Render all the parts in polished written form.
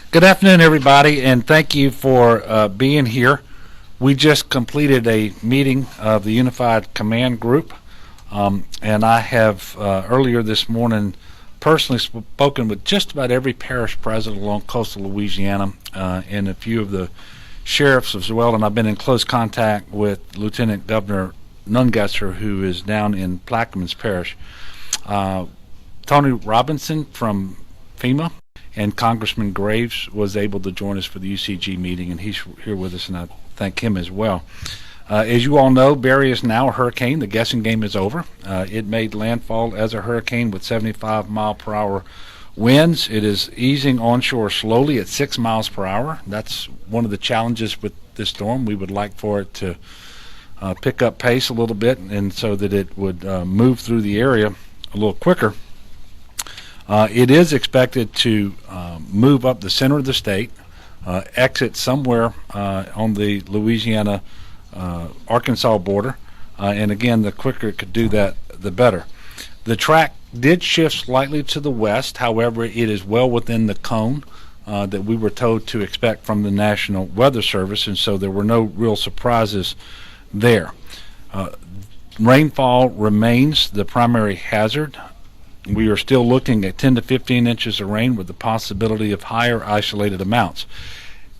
Good afternoon, everybody, and thank you for being here. We just completed a meeting of the Unified Command Group, and I have earlier this morning personally spoken with just about every parish president along coastal Louisiana and a few of the sheriffs as well, and I've been in close contact with Lieutenant Governor Nungesser, who is down in Plaquemines Parish. Tony Robinson from FEMA and Congressman Graves was able to join us for the UCG meeting, and he's here with us, and I thank him as well. As you all know, Barry is now a hurricane. The guessing game is over. It made landfall as a hurricane with 75-mile-per-hour winds. It is easing onshore slowly at 6 miles per hour. That's one of the challenges with this storm. We would like for it to pick up pace a little bit, and so that it would move through the area a little quicker. It is expected to move up the center of the state, exit somewhere on the Louisiana-Arkansas border, and again, the quicker it could do that, the better. The track did shift slightly to the west. However, it is well within the cone that we were told to expect from the National Weather Service, and so there were no real surprises there. Rainfall remains the primary hazard. We are still looking at 10 to 15 inches of rain with the possibility of higher isolated amounts.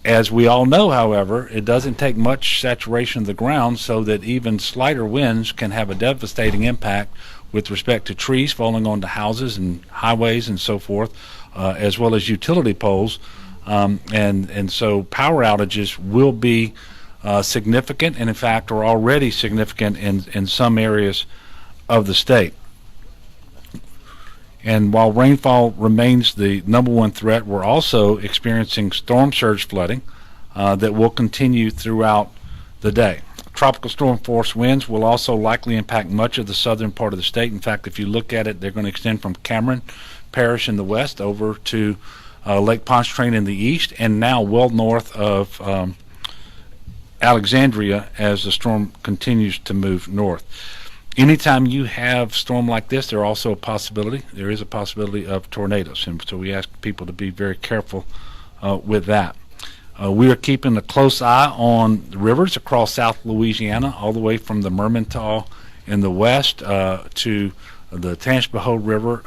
As we all know, however, it doesn't take much saturation of the ground so that even slighter winds can have a devastating impact with respect to trees falling onto houses and highways and so forth, as well as utility poles. And so power outages will be significant, and in fact are already significant in some areas of the state. And while rainfall remains the number one threat, we're also experiencing storm surge flooding that will continue throughout the day. Tropical storm force winds will also likely impact much of the southern part of the state. In fact, if you look at it, they're going to extend from Cameron Parish in the west over to Lake Pontchartrain in the east, and now well north of Alexandria as the storm continues to move north. Anytime you have storm like this, there is a possibility of tornadoes, and so we ask people to be very careful with that. We are keeping a close eye on the rivers across South Louisiana, all the way from the Mermentau in the west to the Tangipahoa River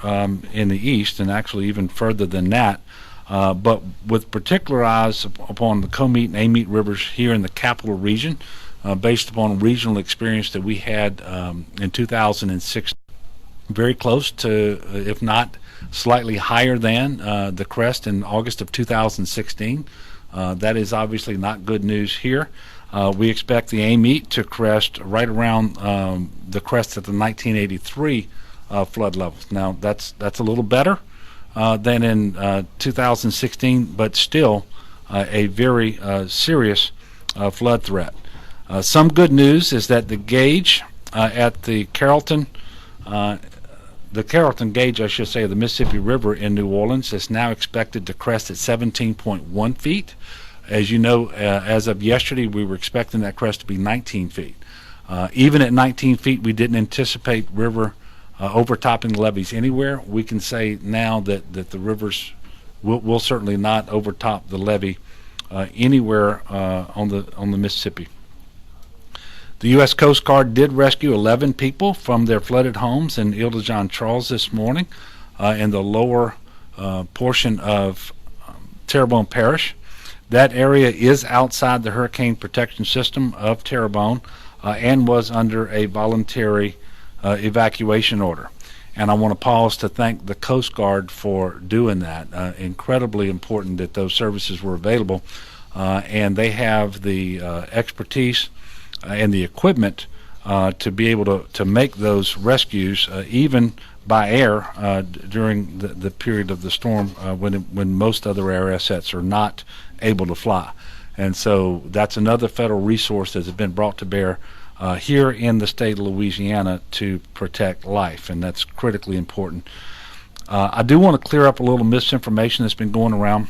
in the east, and actually even further than that, but with particular eyes upon the Comeet and Amite rivers here in the capital region, based upon regional experience that we had in 2006, very close to, if not slightly higher than, the crest in August of 2016. That is obviously not good news here. We expect the Amite to crest right around the crest at the 1983 flood levels. Now, that's a little better than in 2016, but still a very serious flood threat. Some good news is that the gauge at the Carrollton gauge, I should say, of the Mississippi River in New Orleans is now expected to crest at 17.1 feet. As you know, as of yesterday, we were expecting that crest to be 19 feet. Even at 19 feet, we didn't anticipate river overtopping the levees anywhere. We can say now that the rivers will certainly not overtop the levee anywhere on the Mississippi. The U.S. Coast Guard did rescue 11 people from their flooded homes in Ile de Jean Charles this morning in the lower portion of Terrebonne Parish. That area is outside the hurricane protection system of Terrebonne and was under a voluntary evacuation order. And I want to pause to thank the Coast Guard for doing that. Incredibly important that those services were available, and they have the expertise and the equipment to be able to make those rescues even by air during the period of the storm when most other air assets are not able to fly. And so that's another federal resource that has been brought to bear here in the state of Louisiana to protect life, and that's critically important. I do want to clear up a little misinformation that's been going around.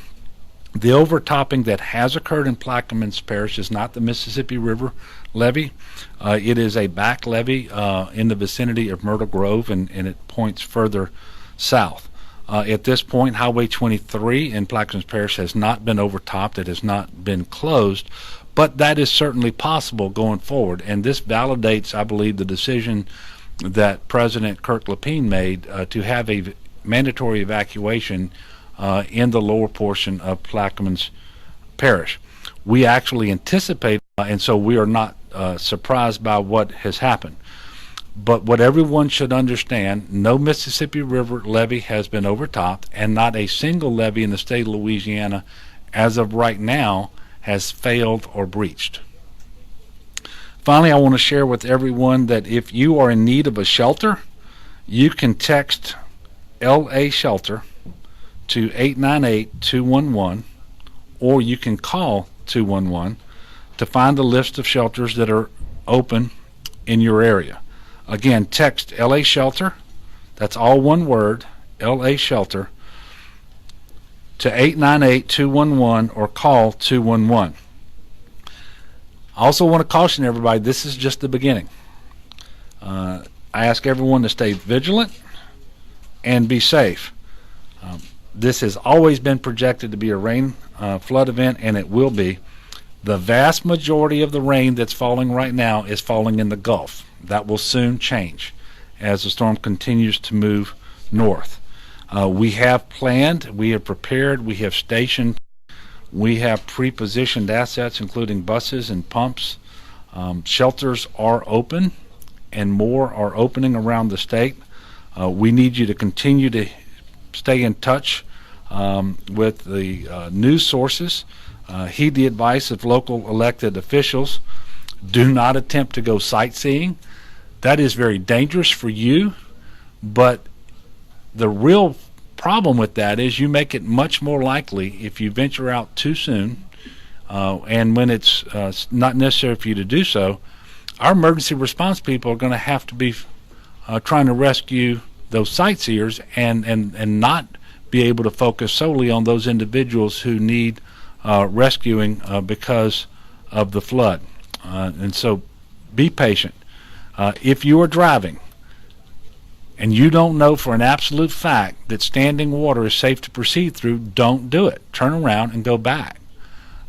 The overtopping that has occurred in Plaquemines Parish is not the Mississippi River levee. It is a back levee in the vicinity of Myrtle Grove, and it points further south. At this point, Highway 23 in Plaquemines Parish has not been overtopped. It has not been closed, but that is certainly possible going forward. And this validates, I believe, the decision that President Kirk Lapine made to have a mandatory evacuation in the lower portion of Plaquemines Parish. We actually anticipate, and so we are not surprised by what has happened. But what everyone should understand, no Mississippi River levee has been overtopped, and not a single levee in the state of Louisiana as of right now has failed or breached. Finally, I want to share with everyone that if you are in need of a shelter, you can text LA Shelter to 898-211, or you can call 211 to find a list of shelters that are open in your area. Again, text LA Shelter, that's all one word, LA Shelter, to 898-211 or call 211. I also want to caution everybody, this is just the beginning. I ask everyone to stay vigilant and be safe. This has always been projected to be a rain flood event, and it will be. The vast majority of the rain that's falling right now is falling in the Gulf. That will soon change as the storm continues to move north. We have planned, we have prepared, we have stationed, we have pre-positioned assets, including buses and pumps. Shelters are open, and more are opening around the state. We need you to continue to stay in touch with the news sources. Heed the advice of local elected officials. Do not attempt to go sightseeing. That is very dangerous for you, but the real problem with that is you make it much more likely if you venture out too soon, and when it's not necessary for you to do so, our emergency response people are going to have to be trying to rescue those sightseers and not be able to focus solely on those individuals who need rescuing because of the flood. And so be patient. If you are driving and you don't know for an absolute fact that standing water is safe to proceed through, don't do it. Turn around and go back.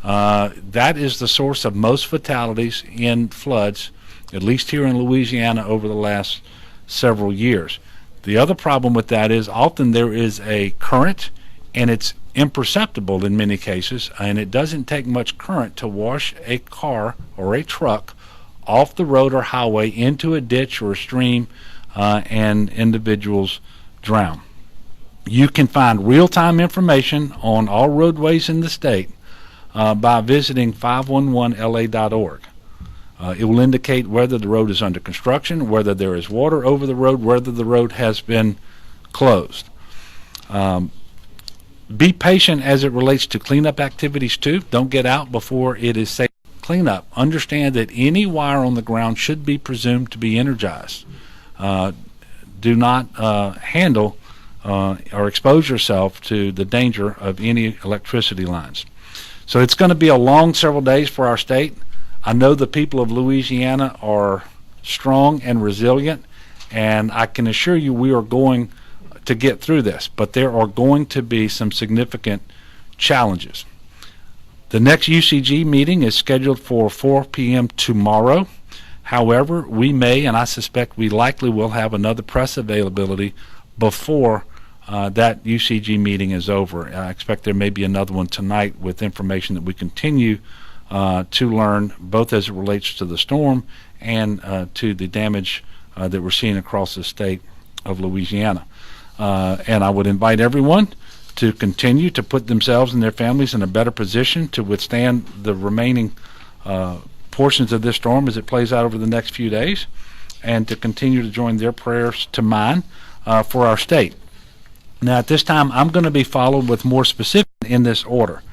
That is the source of most fatalities in floods, at least here in Louisiana, over the last several years. The other problem with that is often there is a current, and it's imperceptible in many cases, and it doesn't take much current to wash a car or a truck off the road or highway into a ditch or a stream, and individuals drown. You can find real-time information on all roadways in the state by visiting 511la.org. It will indicate whether the road is under construction, whether there is water over the road, whether the road has been closed. Be patient as it relates to cleanup activities too. Don't get out before it is safe to clean up. Understand that any wire on the ground should be presumed to be energized. Do not handle or expose yourself to the danger of any electricity lines. So it's going to be a long several days for our state. I know the people of Louisiana are strong and resilient, and I can assure you we are going to get through this, but there are going to be some significant challenges. The next UCG meeting is scheduled for 4 p.m. tomorrow. However, we may, and I suspect we likely will, have another press availability before that UCG meeting is over. I expect there may be another one tonight with information that we continue to learn, both as it relates to the storm and to the damage that we're seeing across the state of Louisiana. And I would invite everyone to continue to put themselves and their families in a better position to withstand the remaining portions of this storm as it plays out over the next few days, and to continue to join their prayers to mine for our state. Now, at this time, I'm going to be followed with more specific in this order.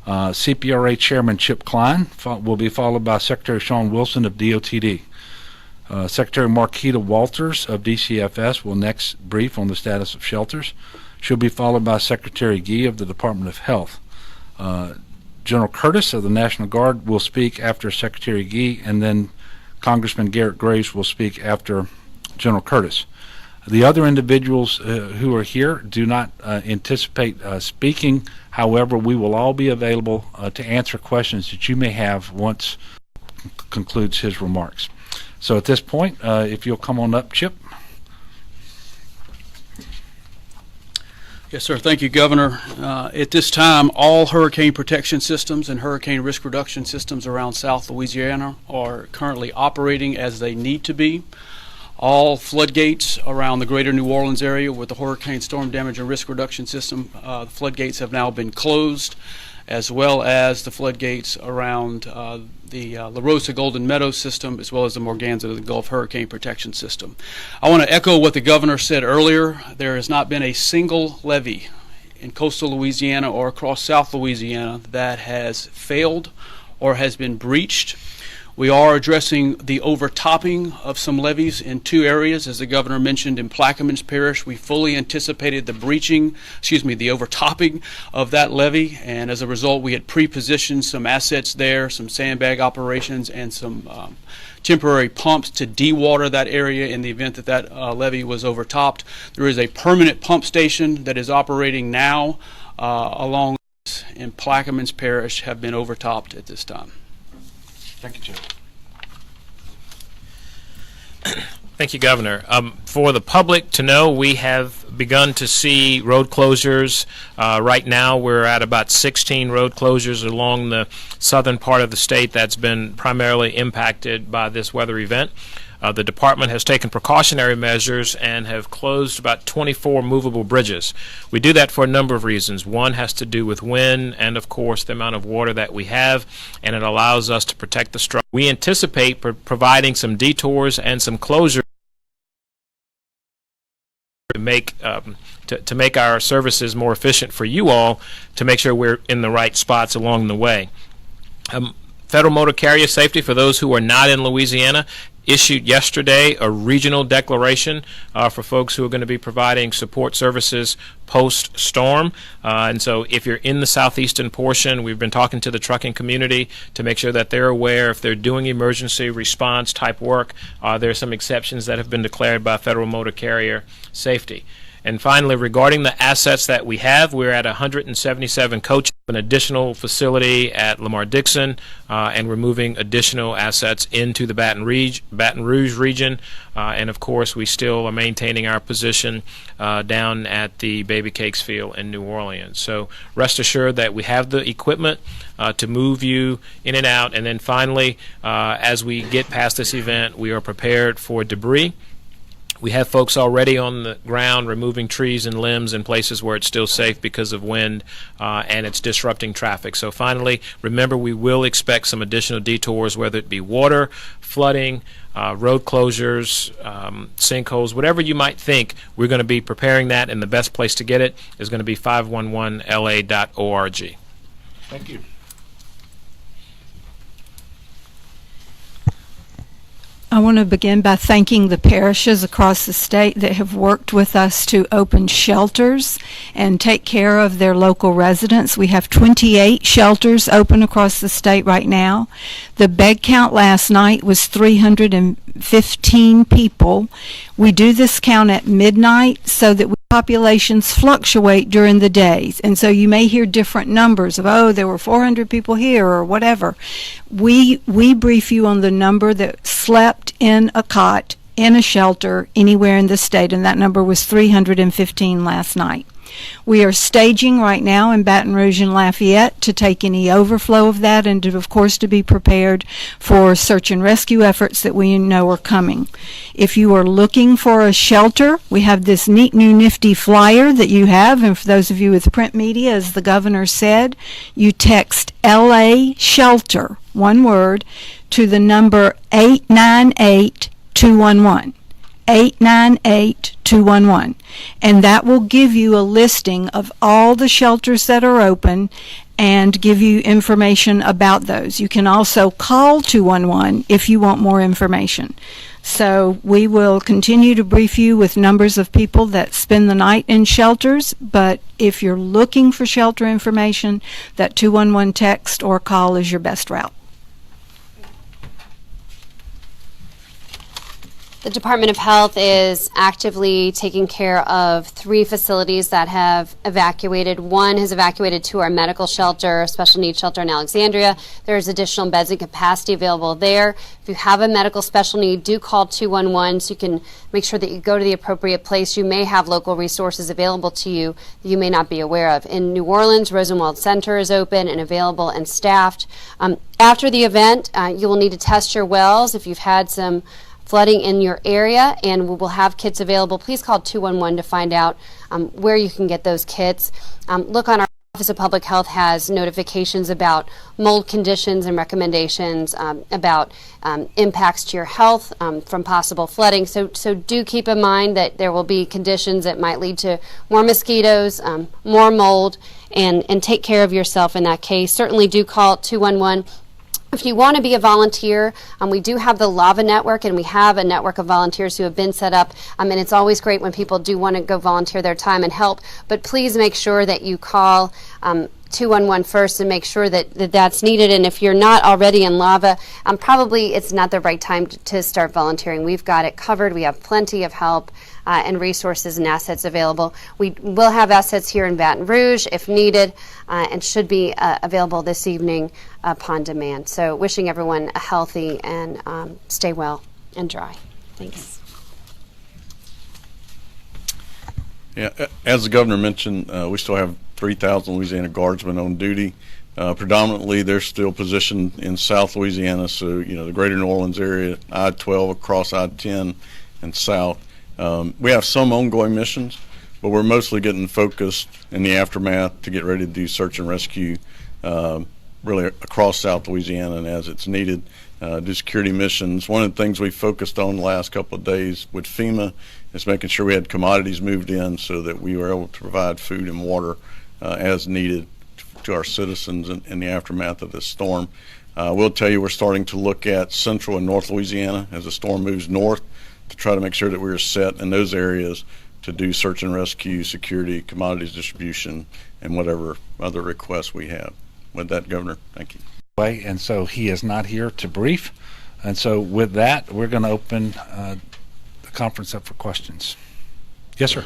CPRA Chairman Chip Klein will be followed by Secretary Sean Wilson of DOTD. Secretary Marquita Walters of DCFS will next brief on the status of shelters. She'll be followed by Secretary Gee of the Department of Health. General Curtis of the National Guard will speak after Secretary Gee, and then Congressman Garrett Graves will speak after General Curtis. The other individuals who are here do not anticipate speaking. However, we will all be available to answer questions that you may have once concludes his remarks. So at this point, if you'll come on up, Chip. Yes, sir. Thank you, Governor. At this time, all hurricane protection systems and hurricane risk reduction systems around South Louisiana are currently operating as they need to be. All floodgates around the greater New Orleans area with the Hurricane Storm Damage and Risk Reduction System, the floodgates have now been closed, as well as the floodgates around the La Rosa Golden Meadows system, as well as the Morganza to the Gulf Hurricane Protection System. I want to echo what the Governor said earlier. There has not been a single levee in coastal Louisiana or across South Louisiana that has failed or has been breached. We are addressing the overtopping of some levees in two areas. As the Governor mentioned, in Plaquemines Parish, we fully anticipated the overtopping of that levee, and as a result, we had pre-positioned some assets there, some sandbag operations, and some temporary pumps to dewater that area in the event that that levee was overtopped. There is a permanent pump station that is operating now along in Plaquemines Parish have been overtopped at this time. Thank you, Chip. Thank you, Governor. For the public to know, we have begun to see road closures. Right now, we're at about 16 road closures along the southern part of the state that's been primarily impacted by this weather event. The department has taken precautionary measures and have closed about 24 movable bridges. We do that for a number of reasons. One has to do with wind and, of course, the amount of water that we have, and it allows us to protect the structure. We anticipate providing some detours and some closures to make our services more efficient for you all, to make sure we're in the right spots along the way. Federal Motor Carrier Safety, for those who are not in Louisiana, issued yesterday a regional declaration for folks who are going to be providing support services post-storm. And so if you're in the southeastern portion, we've been talking to the trucking community to make sure that they're aware if they're doing emergency response type work. There are some exceptions that have been declared by Federal Motor Carrier Safety. And finally, regarding the assets that we have, we're at 177 coaches, an additional facility at Lamar-Dixon, and we're moving additional assets into the Baton Rouge region. And of course, we still are maintaining our position down at the Baby Cakes Field in New Orleans. So rest assured that we have the equipment to move you in and out. And then finally, as we get past this event, we are prepared for debris. We have folks already on the ground removing trees and limbs in places where it's still safe because of wind and it's disrupting traffic. So finally, remember, we will expect some additional detours, whether it be water, flooding, road closures, sinkholes, whatever you might think. We're going to be preparing that, and the best place to get it is going to be 511la.org. Thank you. I want to begin by thanking the parishes across the state that have worked with us to open shelters and take care of their local residents. We have 28 shelters open across the state right now. The bed count last night was 315 people. We do this count at midnight so that populations fluctuate during the days, and so you may hear different numbers of, oh, there were 400 people here or whatever. We brief you on the number that slept in a cot in a shelter anywhere in the state, and that number was 315 last night. We are staging right now in Baton Rouge and Lafayette to take any overflow of that, and of course to be prepared for search and rescue efforts that we know are coming. If you are looking for a shelter, we have this neat new nifty flyer that you have, and for those of you with print media, as the governor said, you text LA Shelter, one word, to the number 898-211. 898-211, and that will give you a listing of all the shelters that are open and give you information about those. You can also call 211 if you want more information. So we will continue to brief you with numbers of people that spend the night in shelters, but if you're looking for shelter information, that 211 text or call is your best route. The Department of Health is actively taking care of 3 facilities that have evacuated. One has evacuated to our medical shelter, special needs shelter in Alexandria. There's additional beds and capacity available there. If you have a medical special need, do call 211 so you can make sure that you go to the appropriate place. You may have local resources available to you that you may not be aware of. In New Orleans, Rosenwald Center is open and available and staffed. After the event, you will need to test your wells if you've had some flooding in your area, and we will have kits available. Please call 211 to find out where you can get those kits. Look on our Office of Public Health has notifications about mold conditions and recommendations about impacts to your health from possible flooding. So do keep in mind that there will be conditions that might lead to more mosquitoes, more mold, and take care of yourself in that case. Certainly do call 211. If you want to be a volunteer, we do have the Lava Network, and we have a network of volunteers who have been set up, and it's always great when people do want to go volunteer their time and help, but please make sure that you call 211 first and make sure that that's needed. And if you're not already in Lava, probably it's not the right time to start volunteering. We've got it covered. We have plenty of help and resources and assets available. We will have assets here in Baton Rouge if needed, and should be available this evening upon demand. So wishing everyone a healthy and stay well and dry. Thanks. Yeah, as the governor mentioned, we still have 3,000 Louisiana Guardsmen on duty. Predominantly, they're still positioned in South Louisiana, so the greater New Orleans area, I-12 across I-10 and south. We have some ongoing missions, but we're mostly getting focused in the aftermath to get ready to do search and rescue really across South Louisiana and as it's needed. Do security missions. One of the things we focused on the last couple of days with FEMA is making sure we had commodities moved in so that we were able to provide food and water as needed to our citizens in the aftermath of this storm. We'll tell you we're starting to look at Central and North Louisiana as the storm moves north to try to make sure that we're set in those areas to do search and rescue, security, commodities distribution, and whatever other requests we have. With that, Governor, thank you. And so he is not here to brief. And so with that, we're going to open the conference up for questions. Yes, sir.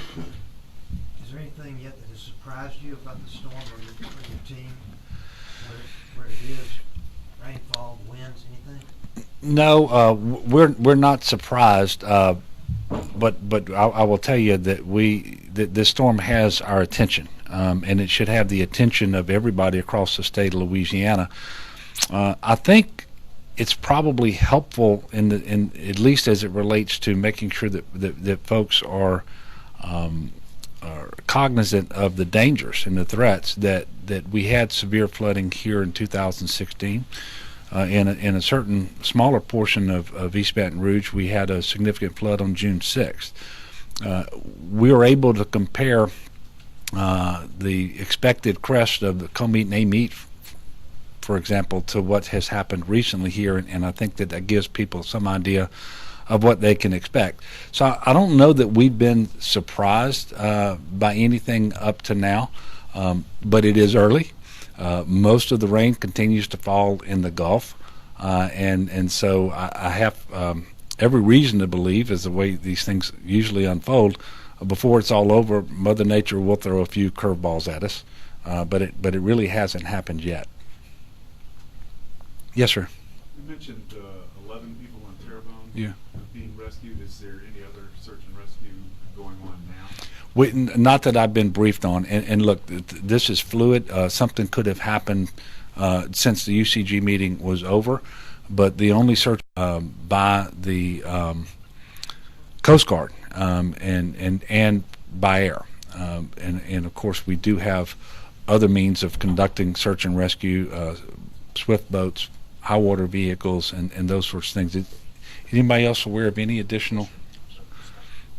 Is there anything yet that has surprised you about the storm or your team? Where it is, rainfall, winds, anything? No, we're not surprised, but I will tell you that this storm has our attention, and it should have the attention of everybody across the state of Louisiana. I think it's probably helpful in at least as it relates to making sure that folks are cognizant of the dangers and the threats that we had severe flooding here in 2016. In a certain smaller portion of East Baton Rouge, we had a significant flood on June 6th. We were able to compare the expected crest of the Comeet and Amite, for example, to what has happened recently here, and I think that gives people some idea of what they can expect. So I don't know that we've been surprised by anything up to now, but it is early. Most of the rain continues to fall in the Gulf, and so I have every reason to believe, as the way these things usually unfold, before it's all over, Mother Nature will throw a few curveballs at us, but it really hasn't happened yet. Yes, sir. You mentioned 11 people on Terrebonne Yeah. being rescued. Is there any other search and rescue going on now? Not that I've been briefed on, and look, this is fluid. Something could have happened since the UCG meeting was over, but the only search by the Coast Guard and by air, and of course we do have other means of conducting search and rescue, swift boats, high water vehicles, and those sorts of things. Is anybody else aware of any additional?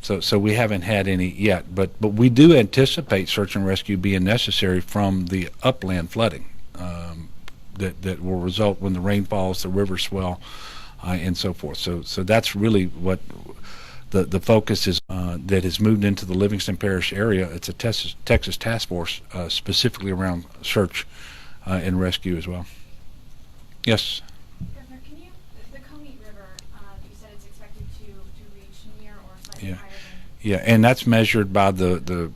So we haven't had any yet, but we do anticipate search and rescue being necessary from the upland flooding that will result when the rain falls, the rivers swell, and so forth. So that's really what the focus is that has moved into the Livingston Parish area. It's a Texas task force specifically around search and rescue as well. Yes. Governor, the Comeet River, you said it's expected to reach Yeah. higher than. Yeah, and that's measured by the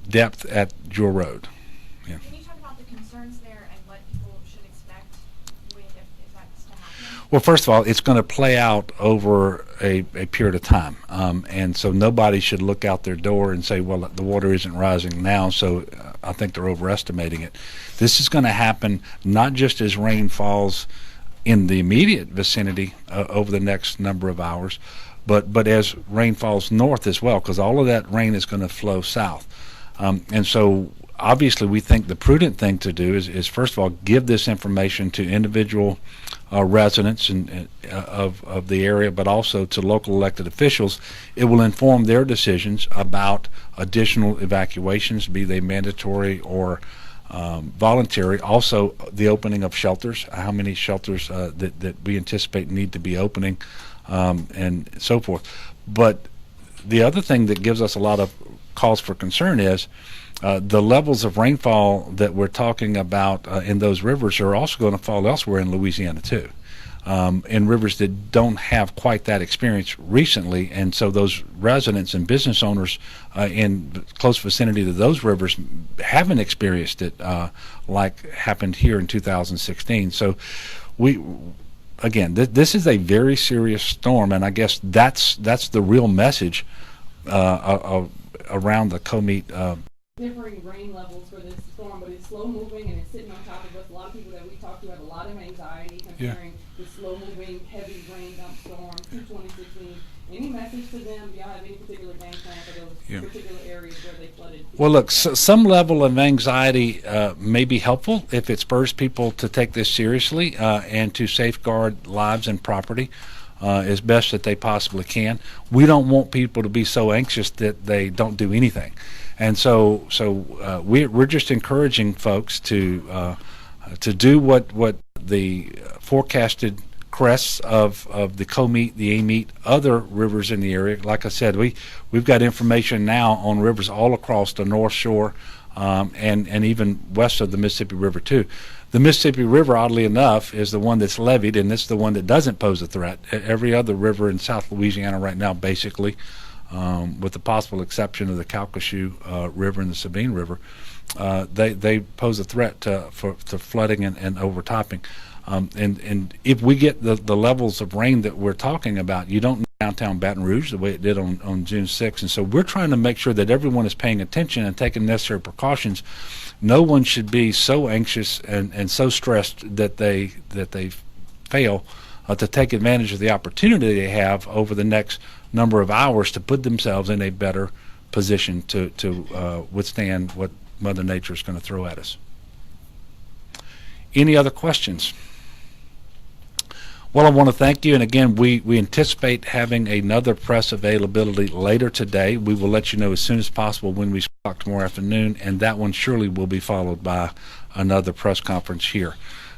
depth at Jewel Road. Can you talk about the concerns there and what people should expect if that's to happen? Well, first of all, it's going to play out over a period of time. And so nobody should look out their door and say, well, the water isn't rising now, so I think they're overestimating it. This is going to happen not just as rain falls in the immediate vicinity over the next number of hours, but as rain falls north as well, because all of that rain is going to flow south. And so obviously we think the prudent thing to do is first of all, give this information to individual residents of the area, but also to local elected officials. It will inform their decisions about additional evacuations, be they mandatory or voluntary. Also, the opening of shelters, how many shelters that we anticipate need to be opening, and so forth. But the other thing that gives us a lot of cause for concern is the levels of rainfall that we're talking about in those rivers are also going to fall elsewhere in Louisiana too, in rivers that don't have quite that experience recently. And so those residents and business owners in close vicinity to those rivers haven't experienced it like happened here in 2016. So again, this is a very serious storm, and I guess that's the real message around the COMEET. Differing rain levels for this storm, but it's slow moving and it's sitting on top of us. A lot of people that we talk to have a lot of anxiety comparing the slow moving, heavy rain dump storm to 2016. Any message to them? Do y'all have any particular game plan for those particular areas where they flooded? Well, look, some level of anxiety may be helpful if it spurs people to take this seriously and to safeguard lives and property as best that they possibly can. We don't want people to be so anxious that they don't do anything. And so we're just encouraging folks to do what the forecasted crests of the COMEET, the AMEET, other rivers in the area. Like I said, we've got information now on rivers all across the North Shore and even west of the Mississippi River too. The Mississippi River, oddly enough, is the one that's levied, and it's the one that doesn't pose a threat. Every other river in South Louisiana right now, basically, with the possible exception of the Calcasieu River and the Sabine River, they pose a threat to flooding and overtopping. And if we get the levels of rain that we're talking about, you don't need downtown Baton Rouge the way it did on June 6th. And so we're trying to make sure that everyone is paying attention and taking necessary precautions. No one should be so anxious and so stressed that they fail to take advantage of the opportunity they have over the next number of hours to put themselves in a better position to withstand what Mother Nature is going to throw at us. Any other questions? Well, I want to thank you, and again, we anticipate having another press availability later today. We will let you know as soon as possible when we talk tomorrow afternoon, and that one surely will be followed by another press conference here.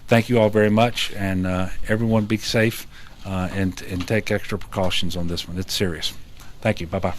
Thank you all very much, and everyone be safe and take extra precautions on this one. It's serious. Thank you. Bye-bye.